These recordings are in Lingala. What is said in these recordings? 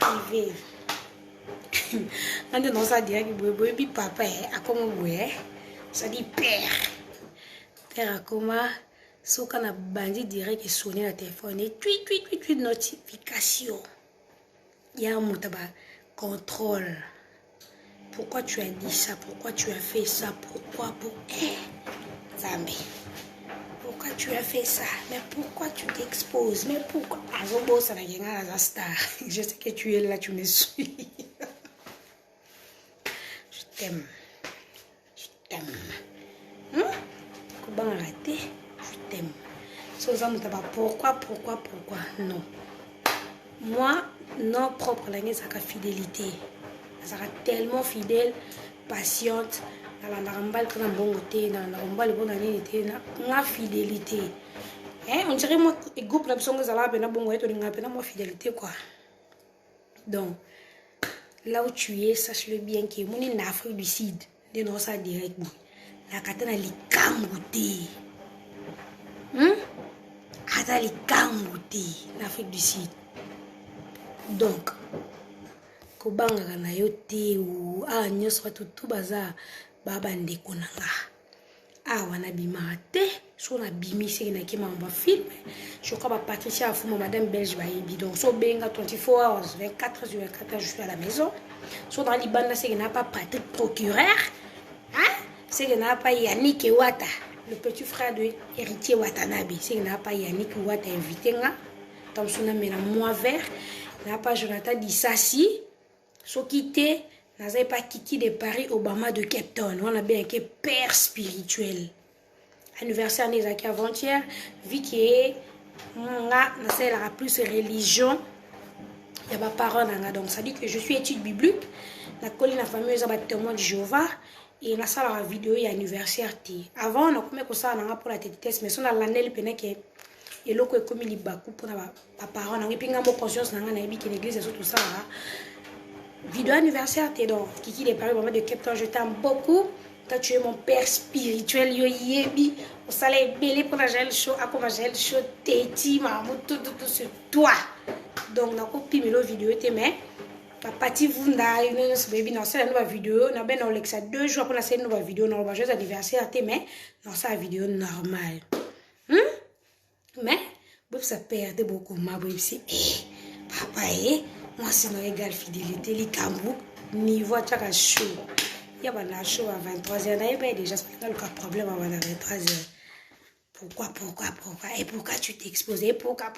privé. Quand on ça dit que papa a comme ça dit père. Père a comme ce qu'on a bandit direct et sonné la téléphone et tweet notification. Il y a un mot contrôle. Pourquoi tu as dit ça? Pourquoi tu as fait ça? Pourquoi? Zambi. Pourquoi tu as fait ça? Mais pourquoi tu t'exposes? Mais pourquoi? Azobo, ça n'a rien à la star. Je sais que tu es là, tu me suis. Je t'aime. Je t'aime. Comment arrêter? Je t'aime. Pourquoi? Non. Moi, non propre, la c'est fidélité. Ça sera tellement fidèle, patiente. Dans la rambale, dans la bonne côté, dans la rambale, bonne année, la fidélité. On dirait moi, le groupe, la personne que ça va, ben bon, moi fidélité quoi. Donc, là où tu es, sache-le bien que mon est en Afrique du Sud, de nous ça direct moi. La katana li kangouté. Ata li kangouté, l'Afrique du Sud. Donc, kobanga na yo te ou nyoswa tout baza baba ndeko nanga wana bimaka te so na bimi seki na kima mba film je crois ba Patricia Afuma madame belge ba yebi donc so benga 24 hours 24 heures sur 24 heures je suis à la maison so dans libanda seki na pas Patrick procureur seki na pas Yannick Wata le petit frère de héritier Watanabe seki na pas Yannick Wata invité nga tam sona mena moi vert na pas Jonathan Dissassi so quitté n'avait pas Kiki de Paris, Obama de Cape Town. On a bien un père spirituel. Anniversaire des acquis avant-hier, vu que n'a plus religion, il y a pas parole donc ça dit que je suis étude biblique. La colline la fameuse à témoin de Jéhovah et na ça la vidéo et anniversaire avant on a comme ça on a pour la tête mais son a l'année peine que et loko comme il baku pour la parole on a pinga mo conscience na na bi que l'église et tout ça. Vidéo anniversaire, t'es donc Kiki de Paris, maman de Cape Town, je t'aime beaucoup. Toi, tu es mon père spirituel, yo yebi. Au soleil belé pour la gel chaud, à comme gel chaud, téti, maman, tout sur toi. Donc, on a copié mes vidéos, t'es mais. Papa, tu vunda, baby, non, c'est la nouvelle vidéo. On a bien, on l'a 2 jours après la nouvelle vidéo, on a joué anniversaire, t'es mais. Non, c'est la vidéo normale. Mais, bon, ça perd beaucoup, ma bon, c'est, papa, moi, c'est mon égal fidélité, les Cambou, niveau à chaud. Il y a un chaud à 23h, il y a déjà un problème avant 23h. Pourquoi? Et pourquoi tu t'exposes? Et pourquoi?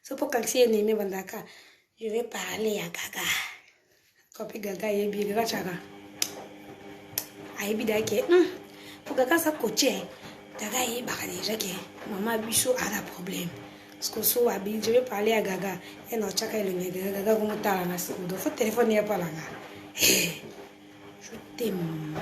C'est pour quand c'est aimé, je vais parler à Gaga. Quand Gaga est bien, Gaga Chaga. Aïe, Bidake, pour Gaga, ça coache. Gaga est déjà que maman Bichot a un problème. Parce que je vais parler à Gaga. Et non, tu as Gaga comme tu as le téléphone n'est pas là. Je t'aime.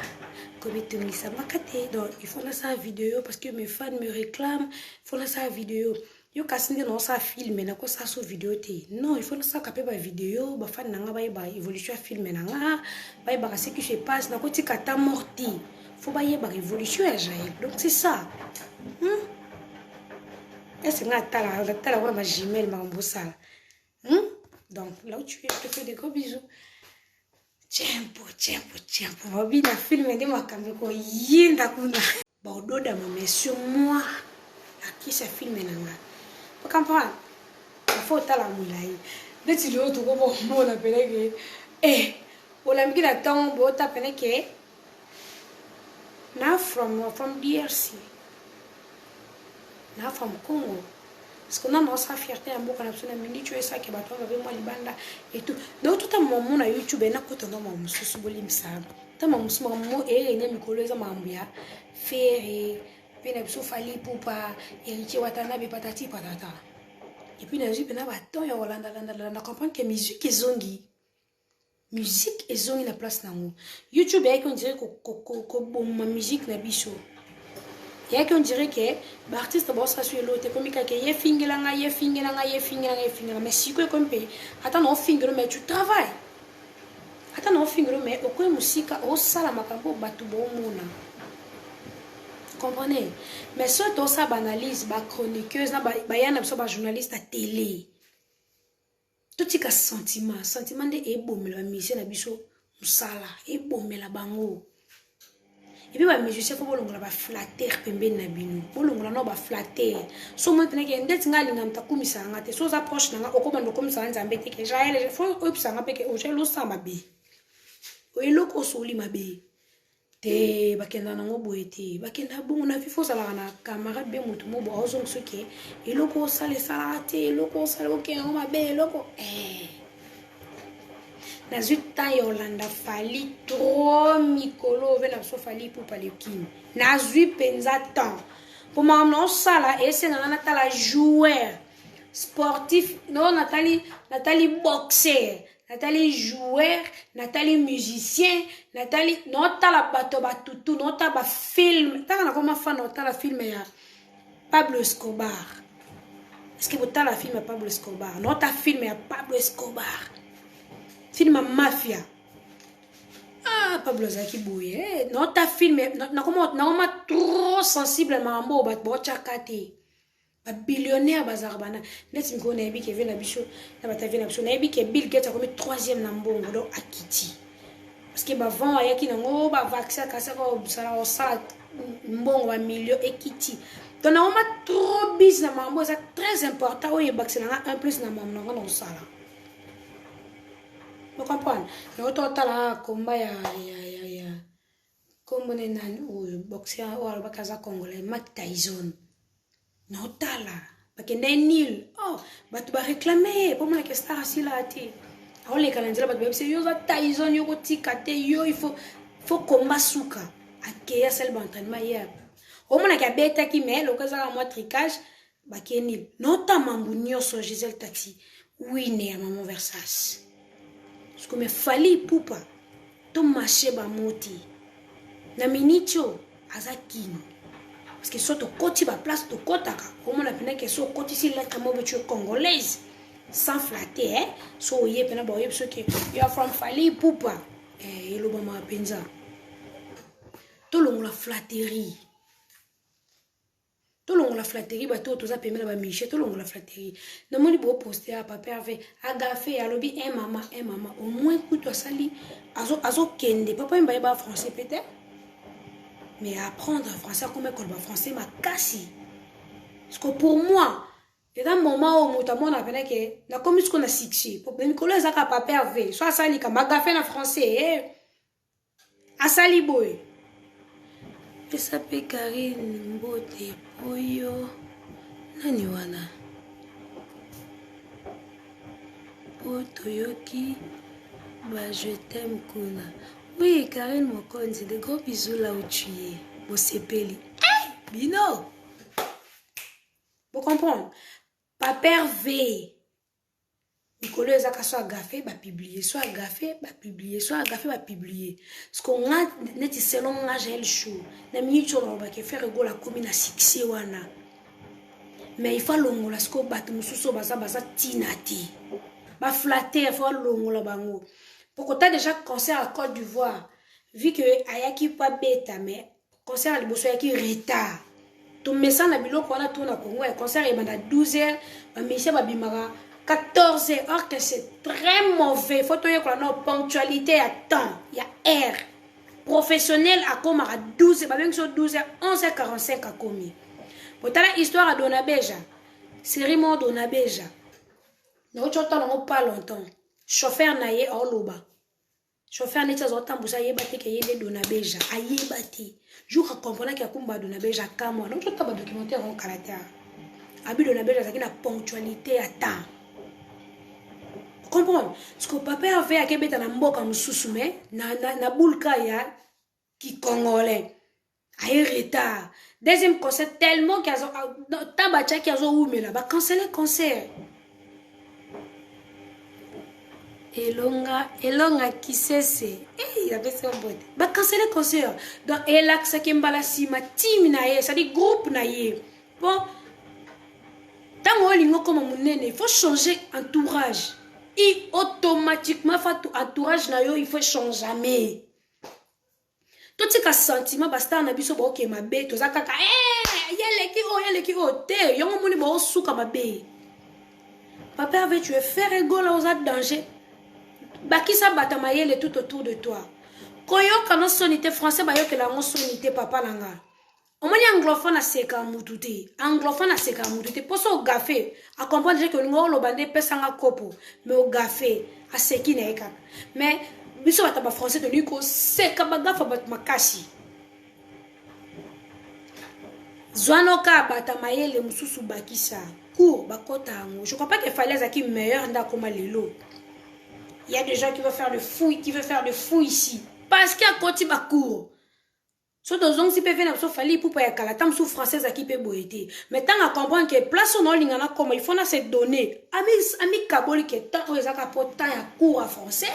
Comme tu me dis ça, donc il faut lancer la vidéo parce que mes fans me réclament. Il faut lancer la vidéo. Yo kasinde non ça filmer na ko ça sur vidéo té. Non, il faut lancer capé ba vidéo, ba fan nanga ba évolution filmer nanga, ba ce qui se passe na ko tikata morti. Faut ba yeba révolution à Jaël. Donc c'est ça. Et c'est là que ma Gmail m'a emboussé. Donc là où tu es, je te fais des gros bisous. Tiens, ma vie n'a filmé de ma caméra. Bordeaux mais sur moi. À qui ça filme là? Vous comprenez? Il faut que tu la moulaï. Dès que tu l'as tout comme on appelle que on l'a mis là-dedans, on t'appelle que now from DRC. Na from Congo parce que non sa fierté en beaucoup na mini tu es ça que bato avec moi libanda et tout donc tout un moment na YouTube na ko tono mo mususu bolimsa ta mo mususu mo nya mikolo za mambia faire pena biso fali pupa héritier Watanabe patati patata et puis na jupe na bato ya Hollanda na comprendre que musique ezongi la place nango YouTube est qu'on dirait ko bon ma musique na biso. Il y a qu'on dirait que l'artiste va se sur l'autre comme il y a fingilanga mais si quoi comme pays attends non finger mais tu travailles attends non finger mais au quoi musique au sala makambo batu bon mona comprenez mais surtout ça banalise ba chroniqueuse na ba yana ba journaliste à télé totika sentiment nde ebomela ba musicien na biso musala ebomela bango. Et puis, les musiciens, il faut que flatter pembeni na bino. Bolongola no ba flatter. So moi pena ke ndeti ngali na mtakumisa ngate. So za proche na okoma ndo komisa nzambe te ke jaele fo opisa ngape ke oje lo sa mabe. O eloko soli mabe. Te bakenda na ngobo ete. Bakenda bongo na fifo sala na camarade be mutu mobo ozo soke. Eloko sale sala te, eloko sale oke mabe eloko. Nazui temps Yolanda fali trop mikolo vena so fali pour parler kim. Nazui penza temps. Pour ma non sala et c'est natala joueur sportif non Nathalie boxeur, Nathalie joueur, Nathalie musicien, Nathalie non tala bato batutu non ta ba film. Ta na comment fan non tala film ya Pablo Escobar. Est-ce que vous tala film ya Pablo Escobar? Non ta film ya Pablo Escobar. Film mafia. Ah, Pablo Zaki Bouye. Non, ta film, na comment trop sensible à mambo, bat bochakate. Ba billionnaire bazarbana. Net miko na ebi ke vena bicho, na bata vena bicho. Na ebi ke Bill Gates a comme troisième nambongo do akiti. Parce que ba vent ayaki nango ba vaccin kasa ko sala sala mbongo ba million ekiti. Donc na trop bis na mambo, c'est très important. Oui, vaccin na 1 plus na mambo na sala. Vous comprenez? Le total combat ya comme on est dans boxeur ou al bakaza congolais Mike Tyson. No tala bakende nil. Oh, batu ba réclamer pour moi que star assis là ti. On les calendriers batu ba yo za Tyson yo tika te yo il faut combat suka. Akeya sel entraînement hier. Au moins que beta ki mais le kaza moi tricage bakenil. Notamment mbunyo so Gisèle Taxi. Oui né à maman Versace. Parce que me fali pupa to marché ba moti na minicho azakino parce que so to koti ba place to kotaka comme on a pena que so koti si la kamo betu congolaise sans flatter hein so ye pena ba ye so que you are from fali pupa elo ba ma penza to longola flatterie to longola flatterie ba to za pemela ba miché to longola flatterie na moni bo poster à papa avec agafe alobi maman au moins kuto sali azo kende papa mbaye ba français peut-être mais apprendre français comme école ba français ma kasi parce que pour moi et dans moment où mutamona appelle que na comme ce qu'on a succès pour ben colo za ka papa avec soit sali ka magafe na français asali boy. Et ça peut Karine Mbote Oyo nani wana Otoyoki bah je t'aime kuna. Oui Karine Mokonzi, des gros bisous là où tu es. Bosepeli. Hey Bino. Vous comprenez? Papa V. Nicolas Ezaka soit gaffé, va publier, soit gaffé, va publier, soit gaffé, va publier. Parce qu'on a net selon l'âge et le show. Na minute on va faire rigoler la commune à succès wana. Mais il faut longola ce qu'on bat mususo baza tinati. Ba flatter, il faut longola bango. Pourquoi t'as déjà concert à Côte d'Ivoire, vu que ayaki pas bêta mais concert à Liboso ayaki retard. Tout message na biloko wana tourna Congo et concert est banda 12h, ba monsieur ba bimara 14h, or que c'est très mauvais. Il faut tenir qu'on a ponctualité à temps. Il y a R. Professionnel à comme à 12h, même sur 12h, 11h45 à commis. Pour ta histoire à Donabeja, cérémonie Donabeja. Nous n'avons pas longtemps. Chauffeur naïe à Oloba. Chauffeur n'est pas autant pour ça, il bâti qu'il y ait Donabeja. Aïe bâti. Je comprends qu'il y a Kumba Donabeja comme moi. Nous n'avons pas documentaire en caractère. Abi Donabeja, c'est une ponctualité à temps. Comprendre ce que papa avait à Québec na mboka mususu mais na bulka ya ki congolais ay retard deuxième concert tellement qu'ils ont tabacha qui ont oumela ba canceller concert elonga kisese il avait ça bon ba canceller concert donc elaxa kembala sima team na ye ça dit groupe na ye bon tant on lingo comme munene il faut changer entourage. Et automatiquement, entourage na yo, il faut changer jamais. Tout ce que sentiment, basta na biso ba ma be, to zakaka, yele ki o te, yongo moni ba o suka ma be. Papa Hervé, tu es faire égaux là aux danger. Bakisa batamayele tout autour de toi. Koyo kano sonité français ba yo que la sonité papa langa. Omoni anglophone a seka mututé. Anglophone a seka mututé. Poso au gafé. A comprendre déjà que l'on lo bandé pesanga kopo. Mais au gafé a seki na eka. Mais biso bataba français de lui ko seka bagafa bat makasi. Zwanoka batamayele mususu bakisa. Cours bakota ango. Je crois pas que fallait zaki meilleur nda koma lelo. Il y a des gens qui veulent faire le fou, ici. Parce qu'il y a côté bakour. So dans un si peut venir so fali pour pas yakala tam sous française qui peut boiter. Mais tant à comprendre que place on lingana comme il faut na se donner. Ami kaboli que tant ezaka potant ya cours en français.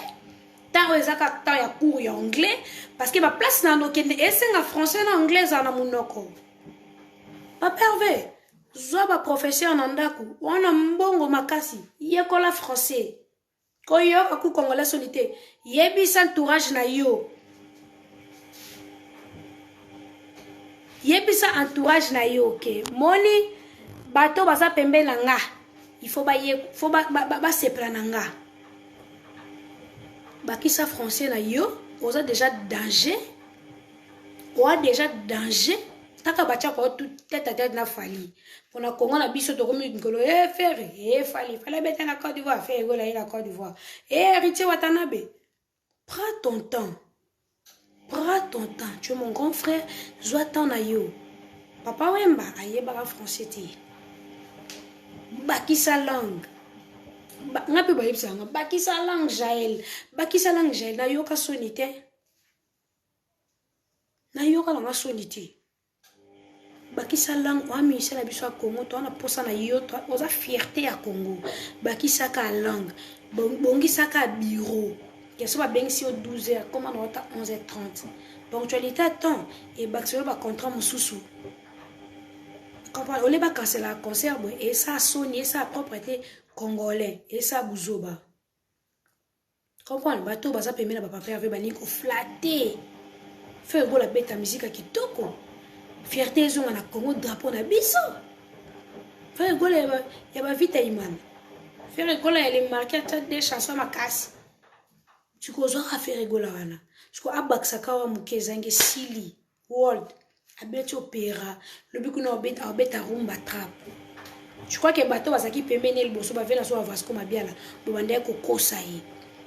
Tant ezaka tant ya cours en anglais parce que ma place na no kende esenga français na anglais na munoko. Papa Hervé, zoba professeur nandaku, wana mbongo makasi, yekola français. Koyo aku congolais solité, yebisa entourage na yo. Yebisa entourage na yo, ok. Moni bato baza pembe na nga. Il faut ba se plananga. Bakisa français na yo, oza déjà danger. Oa déjà danger. Taka bacha ko tout tête à tête na fali. Pour na Congo na biso to komi ngolo faire fali bête na Côte d'Ivoire faire gola la Côte d'Ivoire. Héritier Watanabe. Prends ton temps. Prends ton temps. Tu es mon grand frère, zoa ton na yo. Papa Wemba ayeba français ti. Bakisa langue. Ngapi ba yebsa nga bakisa langue Jaël. Bakisa langue Jaël na yo ka sonité. Na yo ka la sonité. Bakisa langue wa ministère la biso Congo to na posa na yo to oza fierté à Congo. Bakisa ka langue bongisa ka bureau que ça va bien si au 12h comme on est à 11h30 ponctualité à temps et bakisa ba contrat mususu comprendre on les ba casser la concert et ça sonne et ça propriété congolais et ça buzoba comprendre bato baza pemela ba papa avec bani ko flatter faire go la bête à musique kitoko. Fierté zonga na Congo drapeau na biso. Faire gole ya ba vita imana. Faire gole ya les marquer des chansons makasi. Tu kozo a faire gole wana. Tu ko abaksa kawa mukezange sili world abeti opéra le biku na obeta rumba trap. Je crois que bato bazaki pembene le boso ba vena so Vasco Mabiala bo bande ko kosa yi.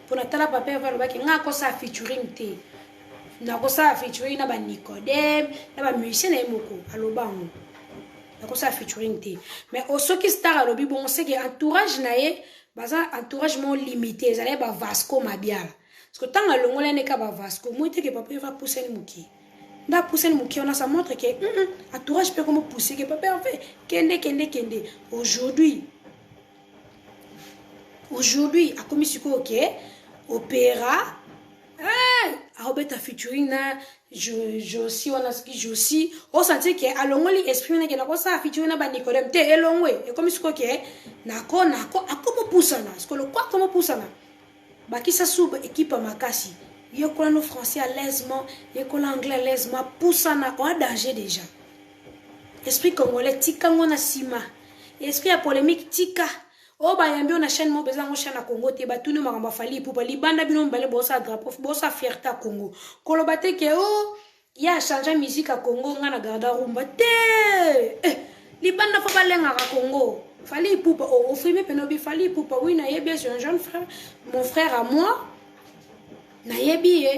Pona tala papa va le baki nga kosa featuring te. Na kosa featuring na ba Nicodème na ba musicien na moko alobango na kosa featuring te mais au soki star alobi bon on sait que entourage na ye baza entourage mon limité ezale ba Vasco Mabiala parce que tant alongola ne ka ba Vasco moi te que papa va pousser le muki nda pousser le muki on a ça montre que entourage peut comment pousser que papa fait kende aujourd'hui a commis suko OK opéra Robert featuring na Josi wana ski Josi o sentir que alongoli esprit na ke na ko sa featuring na ba Nicodème te elongwe e comme siko ke nako akomo pusana parce que le quoi comment pusana ba ki sa sub équipe makasi yekola no français à l'aisement yekola anglais à l'aisement pusana o danger déjà esprit congolais tika ngona sima esprit a polémique tika o ba yambi on a chaîne mo besoin on chaîne à Congo te ba tunu makamba fali pour libanda bino mbale bosa drapeau bosa fierté à Congo kolobate ke o ya changer musique à Congo ngana garda rumba te libanda fa balenga à Congo fali pour o filmer penobi fali pour oui na yebi c'est un jeune frère mon frère à moi na yebi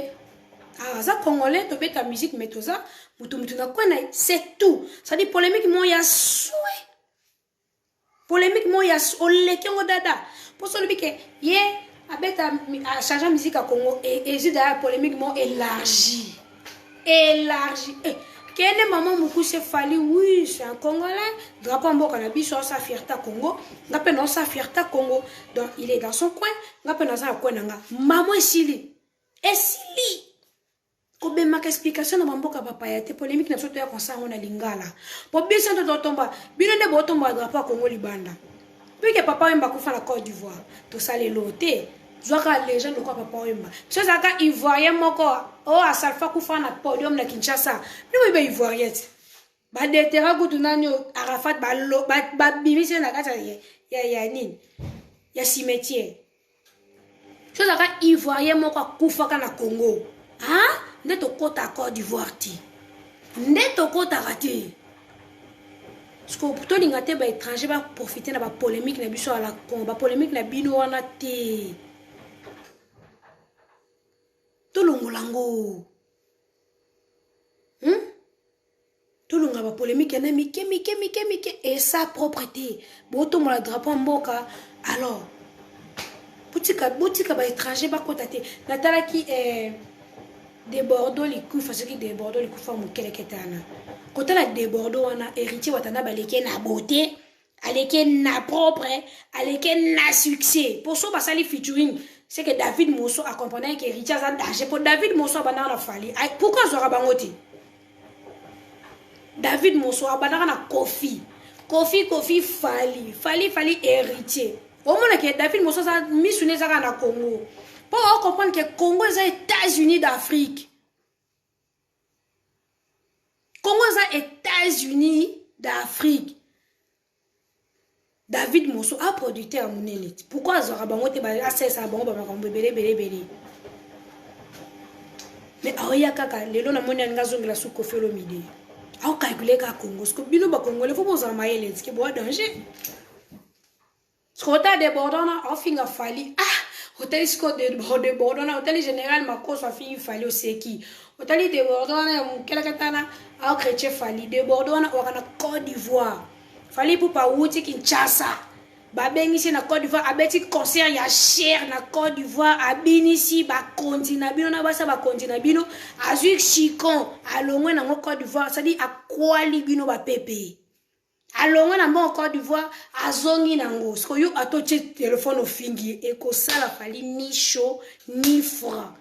ça congolais to beta musique mais tout ça mutu na quoi c'est tout ça dit polémique mon ya souhait polémiquement il y a olekengo dada pour celui que ye abeta a changer musique à Congo et d'ailleurs polémiquement élargi kene maman muku se fali oui c'est un congolais drapeau mboka na biso sa fierté Congo ngape na sa fierté Congo donc il est dans son coin ngape na sa coin nga maman esili kobema ka explication na mboka papa ya te polémique na soto ya konsa on a lingala po biso to tomba bino ne botomba drapeau Congo libanda puis que papa Wemba kufa na Côte d'Ivoire to sale loté zwaka légende de quoi papa Wemba so zaka ivoirien moko o asalfa kufa na podium na Kinshasa ni be ivoirien ba detera kutu nanyo Arafat ba bimise na kata ya nini ya cimetière chose aka ivoirien moko akufaka na Congo hein nde tokota Côte d'Ivoire ti nde tokotaka te parce que tolinga te baétranger baprofite na bapolémique na biso ala Congo bapolémique na bino wana te tolongolango tolonga bapolémique yana mike et sa propreté botomola drapeau mboka alors botika baétranger bakota te natalaki de Bordeaux likufa soki de Bordeaux likufa mokelekete wana kotala de Bordeaux wana héritier watanda baleke na beauté aleke na propre aleke na succès pour so basali featuring c'est que David Mosso a compris que héritier a danger pour David Mosso a banana fali pourquoi zora bangoti David Mosso a banana na Kofi fali héritier au moins que David Mosso a mis sur les na Congo pour comprendre que Congo est les États-Unis d'Afrique. Congo est les États-Unis d'Afrique. David Mosso a producteur à mon élite. Pourquoi Zora Bangote a cessé à Bango belé. Mais Aoya Kaka, les lois na moni angazong la sous Kofi Olomide. A calculé ka Congo, parce que bino ba Congo, il faut poser ma élite, ce qui est danger. Ce qu'on a débordé, on a fini à fali. Hôtel Scott de Bordeaux, hôtel général Mako soit fini fali au Seki. Hôtel de Bordeaux, on a katana au chrétien fali de Bordeaux, on a Côte d'Ivoire. Fali pour pas outi Kinshasa. Babeng ici na Côte d'Ivoire, abeti concert ya cher na Côte d'Ivoire, abinisi ba continent bino na basa ba continent bino, azuik chikon, alongwe na Côte d'Ivoire, ça dit a kwali bino ba pepe. Alors on a bon Côte d'Ivoire azongi nango parce que yo atoche téléphone au fingi et ko sala fali ni chaud ni froid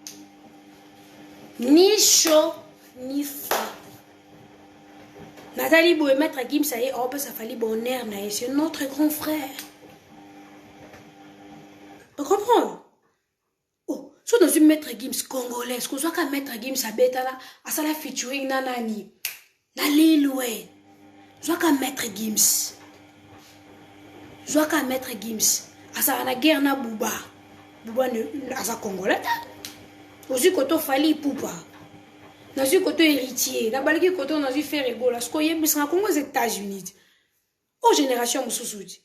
Nathalie Boé maître Gims ça y est oh ça fali bonheur na c'est notre grand frère tu comprends oh so dans une maître Gims congolaise ko soit ka maître Gims abeta la asala featuring na nani na Lilwe Zwaka maître Gims. Asa na guerre na Bouba. Bouba ne asa congolais. Aussi koto fali poupa. Nazi koto héritier. Na baliki koto nazi faire rigola. Sko yé bisanga Congo aux États-Unis. Aux génération mususuti.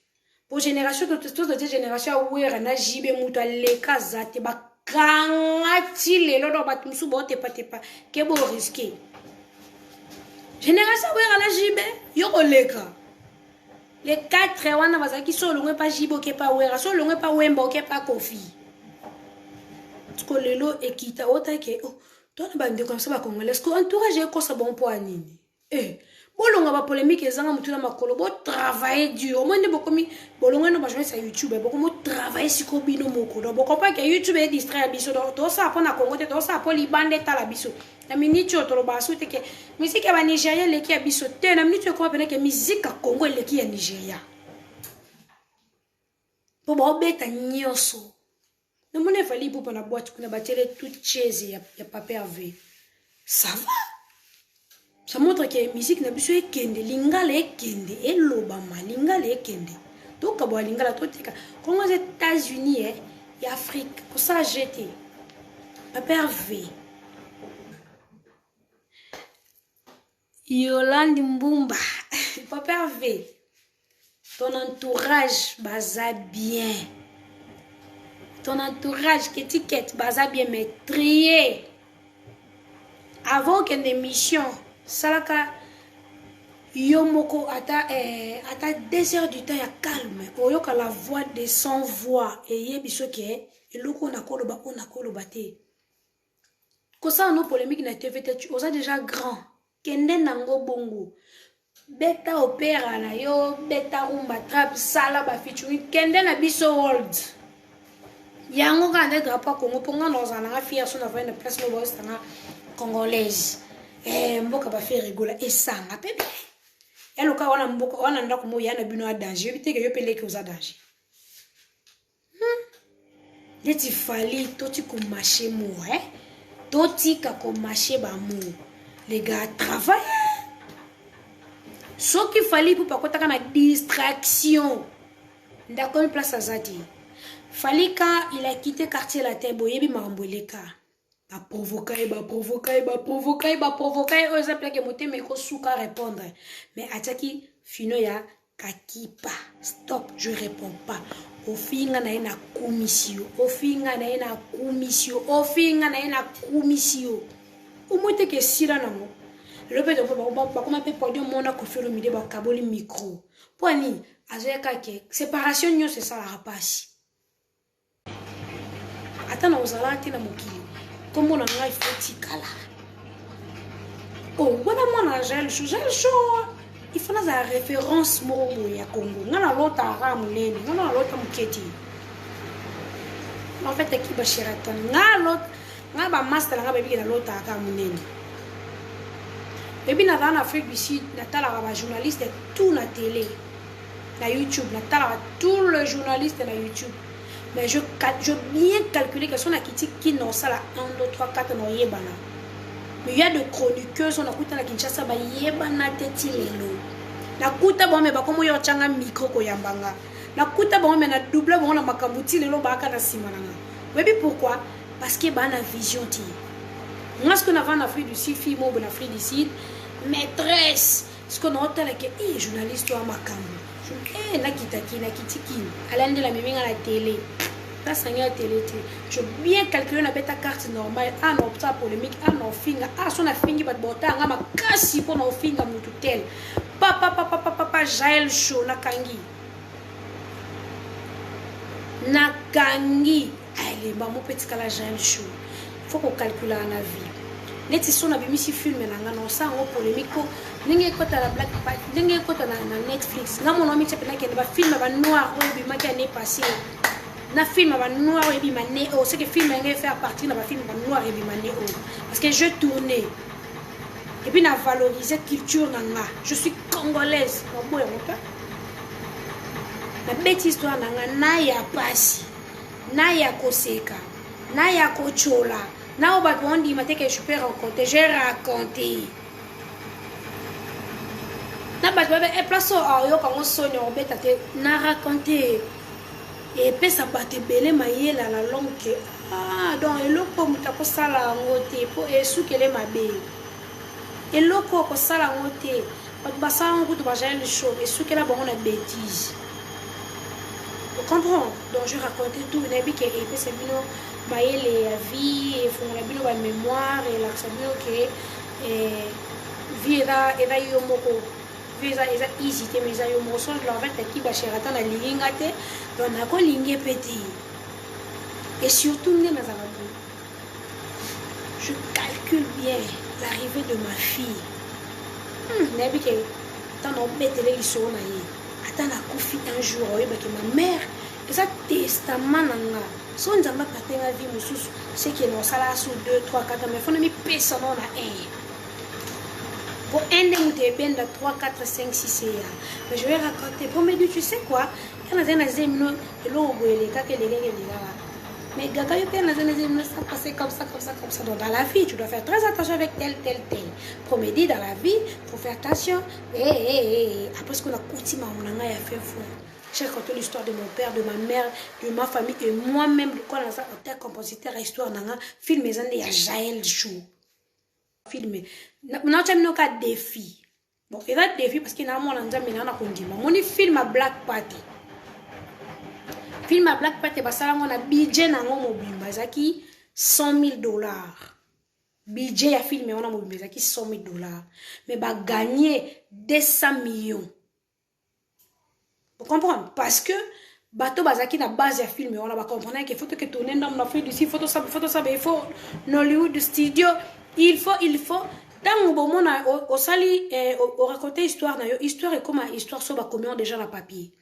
Pour génération toute génération ouera na jibe mutu aleka zate ba kangati lelo do batumsu bote patepa. Ke bo risquer. Génération ouera na jibe yo koleka. Les 4 wana bazaki so longwe pa jibo ke pa ouera so longwe pa wemba ke pa kofi. Sko lelo ekita otake oh toi na bande comme ça ba congolais ko entourage ko sa bon point nini. Bolonga ba polémique ezanga mutu na makolo bo travailler dur au moins ne bokomi bolonga no ba jouer sur YouTube bokomo travailler siko bino moko do boko pa ke YouTube e distraire biso do to sa pona Congo te to sa po libande ta la biso na minute to ba su te ke musique ba Nigeria le ki ya biso te na minute ko pena ke musique Congo le ki ya Nigeria po ba beta nyoso na mone fali po na boîte kuna ba tele toute chaise ya papier AV ça va. Ça montre que la musique n'a pas kende, lingala kende, et l'obama, lingala kende. Donc, à lingala tout comme aux États-Unis et Afrique, pour ça jeter. Papa V. Yolande Mbumba, Papa V. Ton entourage basa bien. Ton entourage qui étiquette basa bien maîtrisé. Avant qu'une émission. Salaka yomoko ata 2 heures du temps ya calme oyoka la voix de sans voix et yebiso ke eloko na koloba ona koloba te ko ça no polémique na TV tu osa déjà grand kende nango bongo beta opéra na yo beta rumba trap sala ba featuring kende na biso world yango ka drapeau Congo ponga dans un fier son avoir une place no boss tanga congolaise mboka ba faire rigola et sanga pepe eloka wana mboka wana ndako mo yana bino a danger biteke yo pele ke oza danger leti fali toti ko marché mo toti ka ko marché ba mo les gars travaillent so ki fali pour pas kotaka na distraction ndako une place azati Falika, il a quitté quartier la terre, boyebi maramboueleka. Ba provoquer, eux appellent que moté mais ko souka répondre. Mais ataki fino ya kakipa. Stop, je réponds pas. Ofinga na ina commission. Ofinga na ina commission. Ofinga na ina commission. Omote ke sira nango. Le fait de ba comment peut produire mon akofelo mide ba kaboli micro. Poani azoyaka ke séparation nyo c'est ça la rapasi. Attends ozala tina mokili. Comment on a fait kala. Oh, voilà mon Gel Show. Il faut la référence mobo ya Congo. Ngana l'autre aramu nene, ngana l'autre muketi. En fait qui ba shiraton. Ngana l'autre, ngana ba master ngana ba bi na l'autre aramu nene. Ebi na dans Afrique du Sud, na tala ba journaliste tout na télé. Na YouTube, na tala tout le journaliste na YouTube. Mais je bien calculé que son akiti qui non ça la 1 2 3 4 no yebana. Mais il y a de chroniqueuses on a kuta na Kinshasa ba yebana teti lelo. Na kuta ba me ba komo yo changa micro ko yambanga. Na kuta ba me na double ba na makamuti lelo ba ka na simananga. Webi pourquoi? Parce que ba na vision ti. Moi ce qu'on a en Afrique du Sud, fille mo en Afrique du Sud, maîtresse. Ce qu'on a entendu que journaliste wa makambo. Na kitaki na kitiki. Alande la mémé à la télé. La sanya télé. Je bien calculer na beta carte normale. Ah non, ça polémique. Ah non, finga. Ah son a fingi bat bota. Nga ma kasi pour na finga mutu tel. Papa Jael Show na kangi. Na kangi. Allez, bah mon petit kala Jael Show. Faut qu'on calcule en avis. Neti son a bimi si film na nga non ça en polémique ko ninge ko ta la black part ninge ko ta na Netflix nga mon ami tepena ke ba film ba noir o bima ki année passée na film ba noir e bima né o c'est que film nga faire partie na ba film ba noir e bima né o parce que je tournais et puis na valoriser culture na nga je suis congolaise na boya mon père la bête histoire na nga na ya pasi na ya koseka na ya kochola. Now, on dit que je peux raconter. J'ai raconté. Na place yo quand on sonne on bête na raconté. Et puis ça batte belé maye la langue que donc eloko mutako sala ngote po esu kele mabe. Eloko ko sala ngote. Ba sala ngote ba jale show esu kele bon na bêtise. Vous comprenez? Donc je racontais tout nabi que et puis c'est bino maye les vie et font la bino ba mémoire et la sabino que vie era yo moko visa eza easy te mais yo mo son la fait qui ba cherata na linga te donc na ko lingue petit et surtout ne na zalabu je calcule bien l'arrivée de ma fille nabi que tant on bête les so na ye attends la confi un jour que ma mère et ça testament nanga son nzamba patenga vie mususu c'est que non ça là sur 2 3 4 mais faut na mi pesa non na pour un de muté ben de 3 4 5 6 mais je vais raconter pour me dire tu sais quoi quand on a des zémino logo les cas que les gars mais gaga yo pena zémino ça passer comme ça donc dans la vie tu dois faire très attention avec tel pour me dire dans la vie faut faire attention après ce qu'on a coutume on a fait fou. J'ai raconté l'histoire de mon père, de ma mère, de ma famille et moi-même de quoi dans un auteur, compositeur, histoire nanga film les années ya Jael Show. Film non tu as un défi. Bon, il y a un défi parce qu'il y a un monde en Zambie na kondima. Mon film à Black Party. Film à Black Party basala ngona budget nango mobimba zaki $100,000. Budget ya film on a mobimba zaki $100,000. Mais ba gagner 200 millions. Vous comprenez? Parce que bateau bazaki na base ya film on va comprendre qu'il faut que tourner dans l'Afrique du Sud il faut Hollywood studio il faut dans bon moment au sali au raconter histoire na yo histoire est comme histoire so ba comment déjà na papier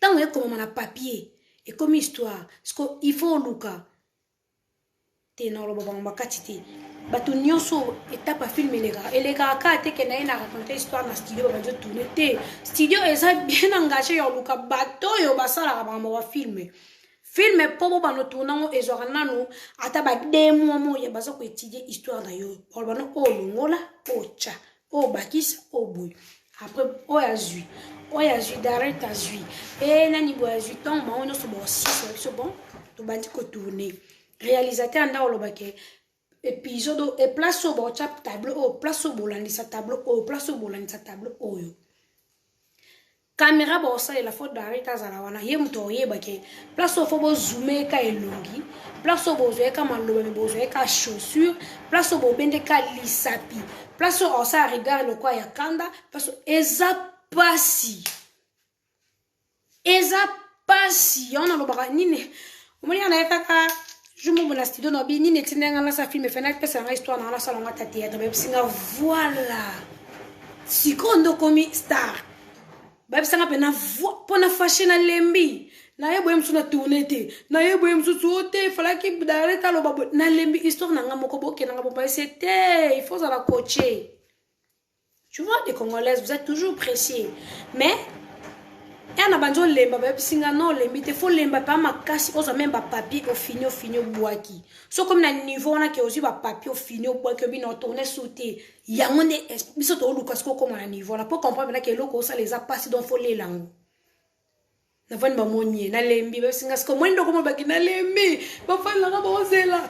tant est comme na papier et comme histoire parce que il faut luka te na lo ba makatiti bato nyonso étape à filmer les gars te que na raconter histoire na studio ba jo tourner te studio eza bien engagé yo luka bato yo basala ba mo filmer pour ba no tourner ezora nanu ata ba demo mo ya baza ko étudier histoire na yo pour ba no o longola o cha o bakisa o boy après o azui oya zui d'arrêt à zui et nani boya zui tant ma on se bon 6 so bon to bandi ko tourner réalisateur anda olobake épisode et place au bon chap tableau au place au bolandi sa tableau au place au bolandi sa tableau oyo caméra bossa et la faute d'arrêt à zalawana ye mto ye bake place au faut zoomer ka elongi place au bozo ka maloba me bozo ka chaussure place au bobende ka lisapi place au ça regarde le quoi ya kanda place eza pasi on a le bras nini omoni ana kaka jumu bona studio no bi nini tinenga na sa film fena pesa na histoire na salon ngata théâtre be singa voilà sikondo komi star ba bisanga pena pona fashion lembi na ye boyem suna tournete na ye boyem sote fala ki dareta lo babo na lembi histoire na ngamo ko boke na ngabo c'était il faut ça la coacher. Tu vois, les Congolaises, vous êtes toujours pressés. Mais, il y a un lemba, non, il faut lemba, pas ma casse, on a même pas papier au fini, boaki. So comme dans le niveau, on a qui aussi pas papier au fini, boaki, on a tourné sauté. Il y a un esprit, ça au Lucas, comme on a niveau. On a pas comprendre que l'eau, ça les a passés dans les langues. Na vani ba monye na lembi ba singa sko mwendo komo ba kina lembi ba fala ka ba osela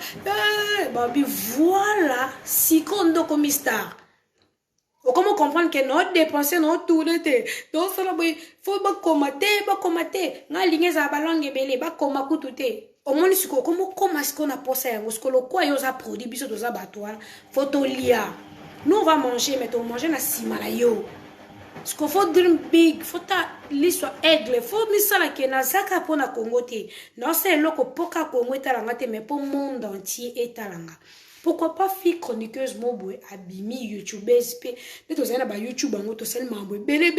ba bi voilà sikondo comme star. Comment comprendre que notre dépenser notre tourner donc ça il faut pas commenter nga ligne za balonge belé ba koma kutute au moins siko comment est-ce qu'on a posé un ce que le quoi yo za produit biso to za batwa photo lia nous on va manger mais on manger na simala yo ce qu'il faut dream big faut ta l'histoire aigle faut misala ke na zaka pona Congo te non c'est loko poka Congo etalanga te mais pour monde entier etalanga. Pourquoi pas fille chroniqueuse mobwe abimi youtubeuse pe neto zana ba YouTube ngo to seulement bele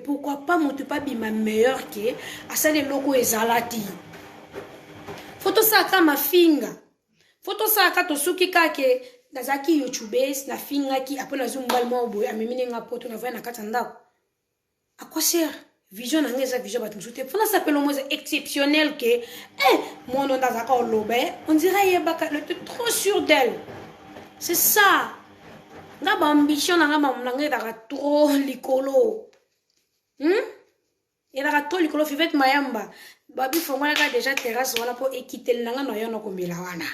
pourquoi pas monte pas bima meilleur que asale loko ezalati photo saka mafinga photo saka to suki kake nazaki youtubeuse na finga ki apona zumbal mobwe amemine nga poto na vana katanda à quoi sert vision nangeza vision batumsute pour ça s'appelle au moins exceptionnel que mon nom d'azaka lobe on dirait yebaka le trop sûr d'elle c'est ça nga ba ambition nga mamnanga daka trop likolo et daka trop likolo fivet mayamba babi fongwana ka déjà terrasse wala pour équiter nanga no yono komela wana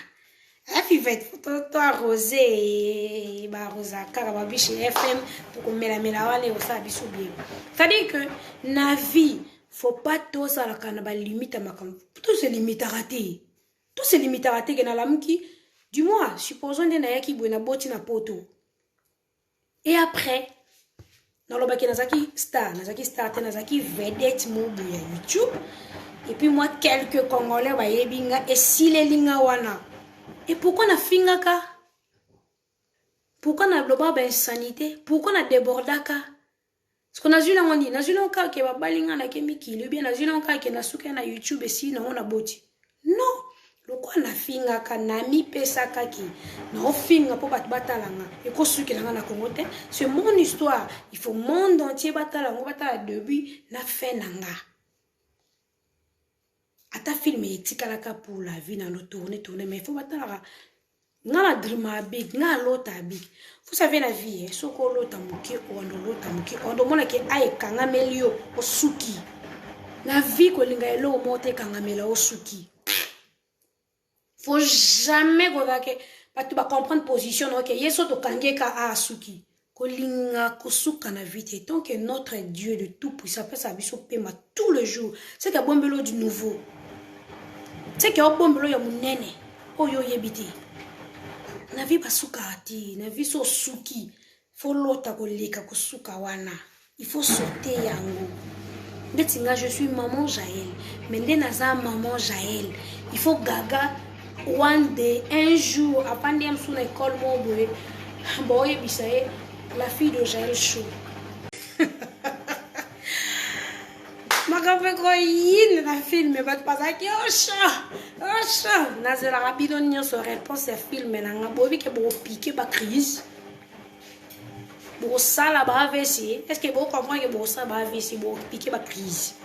fivet to arrosé ba rosa kara babi chez FM pour komela mela wala o sa biso bien. C'est-à-dire que na vie faut pas tout ça la kana ba limite makam tout se limite à rater que na lamki du moins supposons de na yaki buena boti na poto et après na loba ki nazaki star te nazaki vedette mobu ya YouTube et puis moi quelques congolais ba yebinga et si les linga wana et pourquoi na fingaka pourquoi na bloba ba insanité pourquoi na débordaka. Parce qu'on a vu là cas que va balinga na kemiki le bien na cas que na suka na YouTube si na ona boti non le quoi na finga ka na mi pesa kaki na finga po batalanga et ko suki na Congo te c'est mon histoire il faut monde entier batala début na fin nanga ata film etikalaka pour la vie na no tourner mais il faut batala ngala drima big ngala lota big vous savez la vie soko lota muki ondo mona ke ay kangamelio osuki la vie ko linga elo mote kangamela osuki faut jamais que tu vas comprendre position OK yeso to kangeka a suki ko linga ko suka na vie tant que notre Dieu de tout puissant peut sa biso pema tout le jour c'est que bombelo du nouveau c'est que bombelo ya munene oyo yebiti na vie basuka ati na vie so suki faut lota ko leka ko suka wana il faut sauter yango betinga je suis maman Jaël mais ndenaza maman Jaël il faut gaga one day un jour après ndem sous l'école moboé boye bisaye la fille de Jaël Chou makape ko yin na film mais pas ça qui ocha nazela rapido nyonso réponse film na nga bobi ke bo piquer ba crise bo sala ba AVC est-ce que vous comprenez que bo sala ba AVC bo piquer ba crise.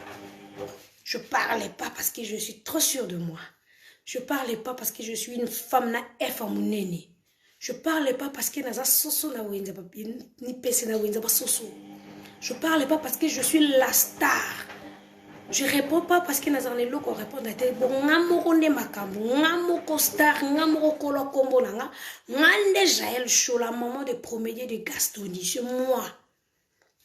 Je parlais pas parce que je suis trop sûre de moi. Je parlais pas parce que je suis une femme na efamunene. Je parlais pas parce que naza soso na wenza ba ni pese na wenza ba soso. Je parle pas parce que je suis la star. Je réponds pas parce que nous avons qu'on répond à tel bon ngamoko ne makambo ngamoko star ngamoko kolo kombo nanga ngande Jaël Show la maman de promédier de Gastoni c'est moi.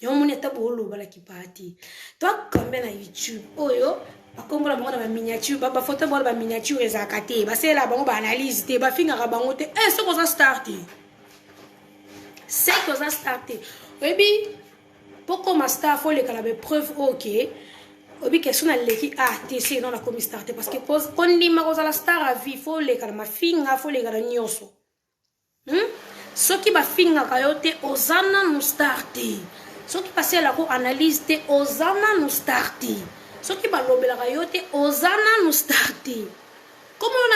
Yo mon état bolo bala ki parti. Toi combien na YouTube oyo bakombo la bango na miniature ba photo bola ba miniature ezakate ba c'est la bango ba analyse te ba finga bango te c'est qu'on ça starter. C'est qu'on ça starter. Oui pourquoi ma star faut les calaber preuve OK. Obi question na leki TC non la commis starter parce que quand ni ma la star à vie faut les calama finga faut les gala nyoso. Ce qui ba finga kayote ozana no starter. Ce qui passe la ko analyse te ozana no starter. Ce qui ba lobela kayote ozana no starter. Comment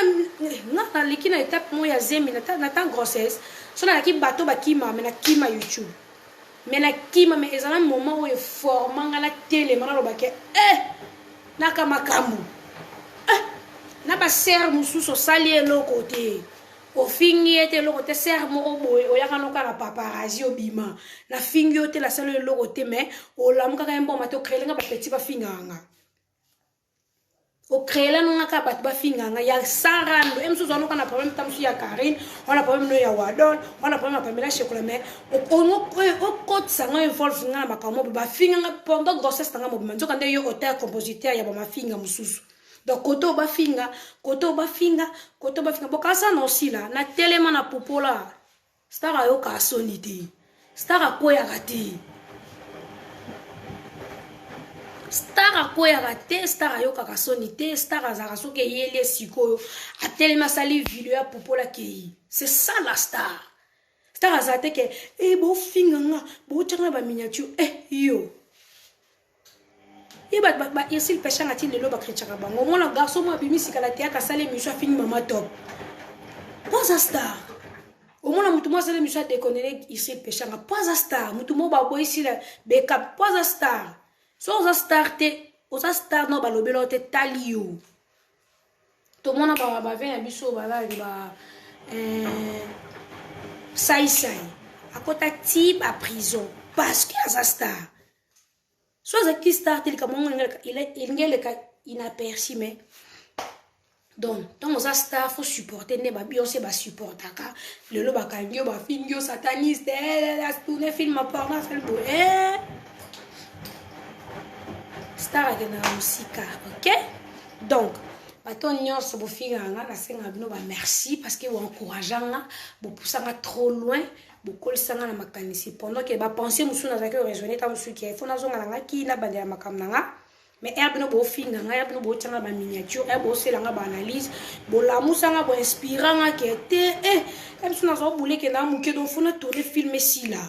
on a leki na étape moya zemi na ta grossesse. So na ki bateau ba kima mais na kima YouTube. Mais na kima mais ezala moment où il formanga la télé mana lobake naka makambu na ba ser mususu sali lo côté o fingi ete lo côté ser mo boy o yaka no kala paparazzi obima na fingi ote la sali lo côté mais o lamuka ka mbo mato créer nga ba petit ba finganga o créer la no ka ba finganga ya sarando emsusu no kana problème tamsu ya Karine on a problème no ya Wadon on a problème Pamela Chekola mais o côté sanga involve nga makamo ba finganga pendant grossesse tanga mo manzo kande yo auteur compositeur ya ba mafinga mususu donc koto ba finga bokasa no sila na telema na popola star yo ka sonité star ko ya gati star akoya gate star ayoka kasonité star azaka soke yele sikoyo atelema sali video ya popola kei c'est ça la star star azate ke bo finganga bo tchana ba miniature yo ba isil peshanga ti lelo ba krechaka bango mona garçon mo bimisi kala théâtre sale mission fini mama top pas a star au moins mutu mo sale mission déconner isil peshanga pas a star mutu mo ba boisi la backup pas a star. So oza star no balobelo te talio to mona ba vena biso bala ba sai akota type à prison parce que aza star so aza ki star tel comme il inaperçu mais donc tant oza star faut supporter ne ba Beyoncé ba supportaka lelo ba kangyo ba fingyo sataniste la tourner film porno fait le star avec la musique, ok? Donc, baton nyonso bo finga nga na senga bino ba merci parce que vous encourageant nga, bo poussanga trop loin, bo kolisanga na makanisi pendant que ba penser musu na zaki raisonner ta musu ki faut na zonga nga ki na bandela makamna nga. Mais bino bo finga nga bino bo tanga ba miniature, bo selanga ba analyse, bo la musanga bo inspiranga ki était comme si na zo boule ke na muke donc faut na tourner film ici là.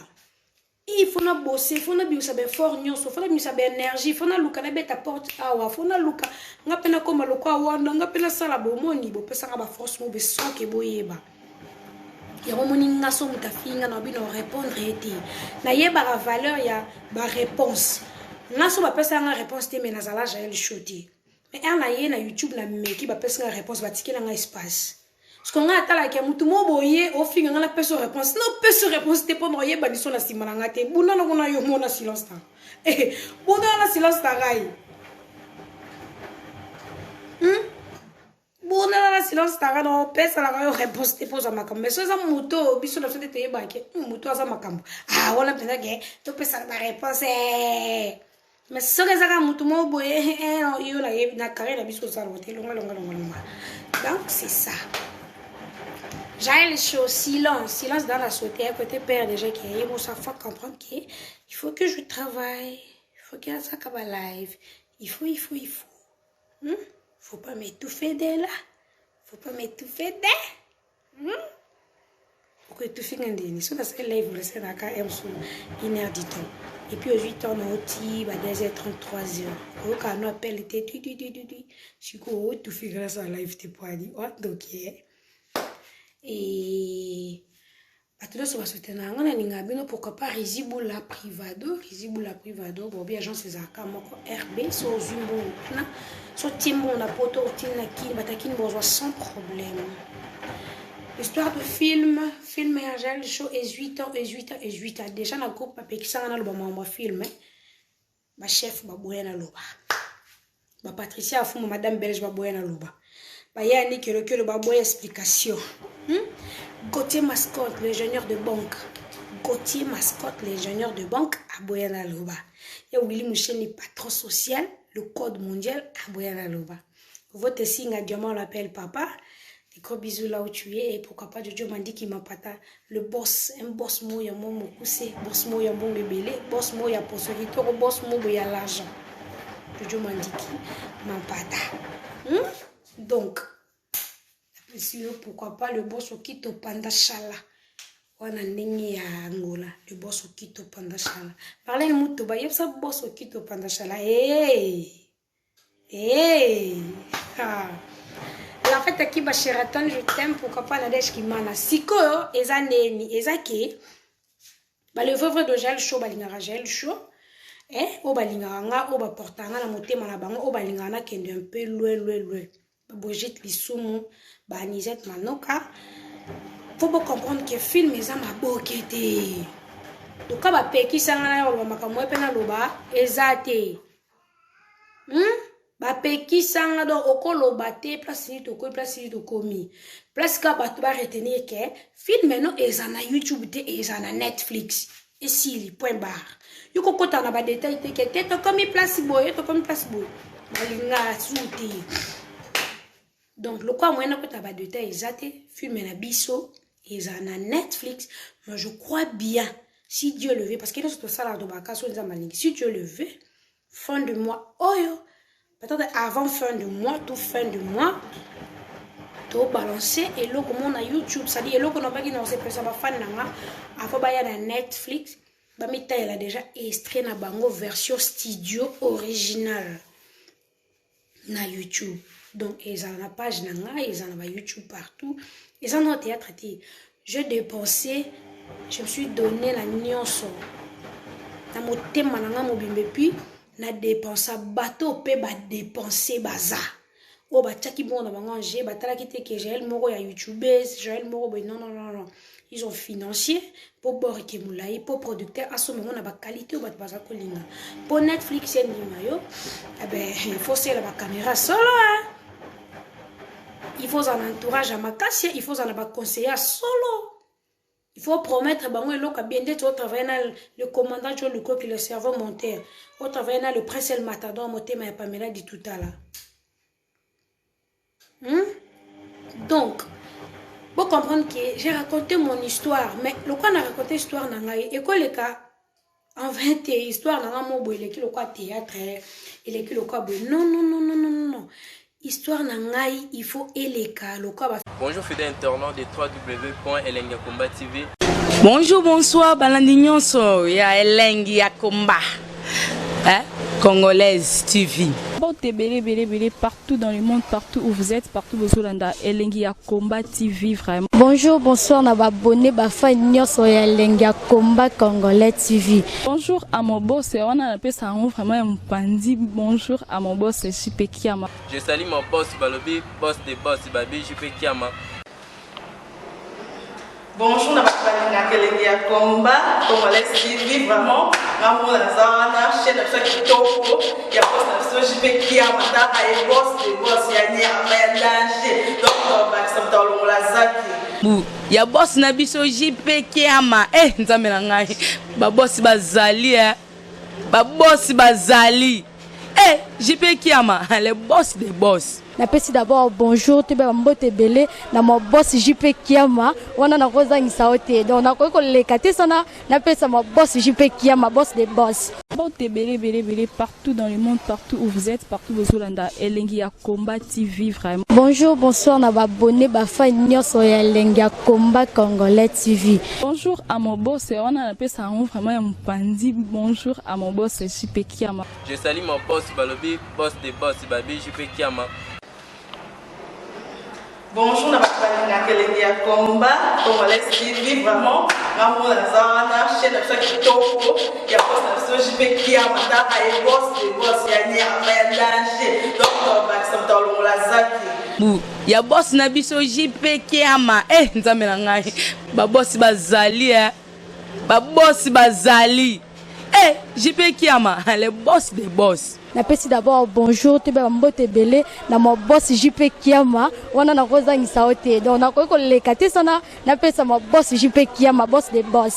Il faut na bosser, faut na biusa be fort nyonso, faut na biusa be énergie, faut na luka na beta porte awa, faut na luka nga pena koma lokwa wanda nga pena sala bomoni bo pesa nga ba force mo be son ke boyeba. Ya bomoni nga so mutafinga na bino répondre ete. Na yeba la valeur ya ba réponse. Nga so ba pesa nga réponse te mena zala Jaël Show. Mais na ye na YouTube na meki ba pesa nga réponse ba tikela nga espace. Ce qu'on a atala ki mutu mo boye o finga nga la peso réponse no peso réponse te pendant ye baniso na simana nga te buna na kona yo mona silence ta buna na silence ta gai buna na silence ta no peso la yo réponse te posa makambo mais so za muto biso na sote te ye ba ke muto aza makambo wala pena ke to pesa ba réponse mais so que ça mutu mo boye yo la ye na carré la biso za rote longa donc c'est ça. Jaël Show, silence dans la sauté, à côté père déjà qui est bon, ça faut comprendre qu'il faut que je travaille, il faut qu'il y ait ça comme live, il faut. Faut pas m'étouffer de là, faut pas m'étouffer de. Pour que tout finisse en déni, sur la live, vous laissez la carte, une heure du temps. Et puis aux 8 ans, on a 2h33. Au cas où on appelle, je suis tout fait grâce à la live, tu peux dire, donc, et tout le monde se soutenir pourquoi pas Rizibula Privado bon bien agence ces akamoko RB so zumbo na so timbo na poto tina ki batakin bozo sans problème Histoire de film et Angèle show et 8 ans. Déjà dans le groupe qui s'en a le film. Ma chef ba boya na loba. Ba Patricia Afumo madame belge ba boya na loba. Ba yani que le ba boya explication. Gauthier Mascotte l'ingénieur de banque. Gauthier Mascotte l'ingénieur de banque à boya na loba. Et Willy Moucheni patron social, le code mondial à boya na loba. Votre signe à diamant l'appelle papa. Et gros bisous là où tu es. Et pourquoi pas, Jojo m'a dit qu'il m'a pas le boss. Un boss mou y'a mon poussé. Boss mou y'a bon bébé. Boss mou y'a pour solitaire. Boss mou y'a l'argent. Jojo m'a dit qu'il m'a pas Donc, pourquoi pas le boss au Kito Panda Chala. On a n'engi à Angola. Le boss au Kito Panda Chala. Parlez le mouto. Bah, y'a ça boss au Kito Panda Chala. Hey! En fait, qui va Sheraton, je t'aime, pourquoi pas Nadège qui mana. Siko, eza neni, eza ke, ba le veuve de gel chaud, balingara gel chaud, o balingara, o ba portanga na motema na bango, o balingara kende un peu loin. Ba bojit lisumu, ba anisette manoka. Faut pas comprendre que film eza ma bokete. Donc, quand ba peki sanga na ba makamwe pena loba, eza te. Ba peki sanga do okolo bate place ni to ko place ni to komi place ka ba to ba retenir que film no ezana YouTube te ezana Netflix et si point barre yuko kota na ba détail te que te to komi place boy balinga souti donc le quoi moyen ko ta ba détail ezate film na biso ezana Netflix. Mais je crois bien si Dieu le veut parce que nous tout ça là do ba kaso nzamalingi si Dieu le veut fin de mois oyo peut-être avant fin de mois, tout fin de mois, tout balancer et là comme on a YouTube, ça dit et là qu'on a pas qui n'ose pas ça va fan nanga, avant bah y a Netflix, bah mita elle a déjà extrait na bango version studio originale na YouTube. Donc ils ont la page nanga, ils ont la YouTube partout, ils ont un théâtre. Je dépensé, je me suis donné la nyonso. Na mo thème nanga mo bimbe puis na dépense bateau pe ba dépenser baza o ba tchaki bon na manger ba tala kite que Joël Moro ya youtubeuse Joël Moro non ils ont financier pour Borike Moulay pour producteur assomme on a ba qualité o ba baza kolinga pour Netflix et Nimayo il faut c'est la caméra solo il faut un entourage à makasi il faut un ba conseiller solo. Il faut promettre au travail le commandant le coq le serveur monteur au travail le prince et le matador monté mais Pamela dit tout à l'heure. Donc pour comprendre que j'ai raconté mon histoire mais le quoi n'a raconté histoire nangai et quoi le cas en 20 histoire nanga mo boile qui le quoi théâtre et le quoi non histoire nangai il faut eleka le quoi. Bonjour fidèle internaute de www.elengiakomba TV. Bonjour, bonsoir, Balandignonso, ya Elengi Yakomba, Congolaise TV. Belé, partout dans le monde, partout où vous êtes, partout où vous êtes, Elengi Yakomba TV, vraiment. Bonjour, bonsoir, na abonné, fan nyonso ya Elengi Yakomba Congolais TV. Bonjour à mon boss, on a appelé ça vraiment un pandi. Bonjour à mon boss, JP Kiama. Je salue mon boss Balobi, boss des boss Babi, JP Kiama. Bonjour, Elengi Yakomba Congolais TV, vraiment. Maman Lazana, chaîne de ceux qui topo, il y a pas de JP Kiama, et boss des boss, il y a un danger. Donc, on va s'entendre dans la zaki. Ya boss na biso JP Kiama nzambe na ngai ba boss bazali ba boss bazali JP Kiama le boss des boss. Napesi d'abord bonjour te ba mbote belé na mo boss JP Kiama wana na kozangisa ote donc na ko lekate sana napesa mo boss JP Kiama boss des boss. Belé, partout dans le monde, partout où vous êtes, partout où vous êtes, Elengi Yakomba TV, vraiment. Bonjour, bonsoir, na abonné, fan nyonso ya Elengi Yakomba Congolais TV. Bonjour à mon boss, on a appelé ça vraiment un pandi. Bonjour à mon boss, JP Kiama. Je salue mon boss Balobi, boss des boss Babi, JP Kiama. Bonjour, Elengi Yakomba Congolais TV, vraiment. Maman Lazana, chaîne de ceux qui topo, il y a pas de JP Kiama, et boss des boss, il y a un danger. Donc, on va s'entendre dans la zaki. bu ya boss na biso JP Kiama nzambe na ngai ba boss bazali ba boss bazali JP Kiama le boss des boss. Napesi d'abord bonjour te ba mbote belé na mo boss JP Kiama wana na kozangisa ote donc na ko lekate sana napesa mo boss JP Kiama boss des boss.